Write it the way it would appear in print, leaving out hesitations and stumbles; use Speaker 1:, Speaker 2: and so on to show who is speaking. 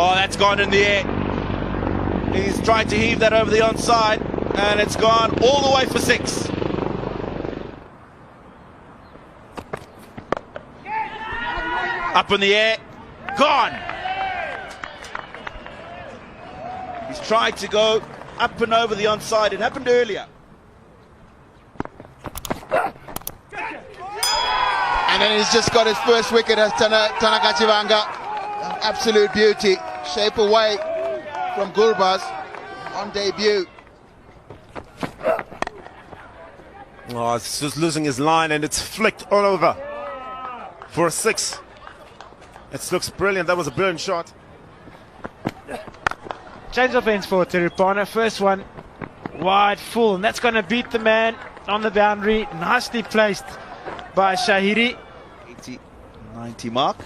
Speaker 1: Oh, that's gone in the air. He's tried to heave that over the onside, and it's gone all the way for 6. Up in the air, gone. He's tried to go up and over the onside. It happened earlier.
Speaker 2: And then he's just got his first wicket as Tanaka Chivanga. Absolute beauty. Shape away from Gurbaz on debut.
Speaker 3: Oh, it's just losing his line, and it's flicked all over for a 6. It looks brilliant. That was a brilliant shot.
Speaker 4: Change of ends for Tiripana. First one wide full, and that's going to beat the man on the boundary. Nicely placed by Shahiri.
Speaker 1: 80, 90 mark.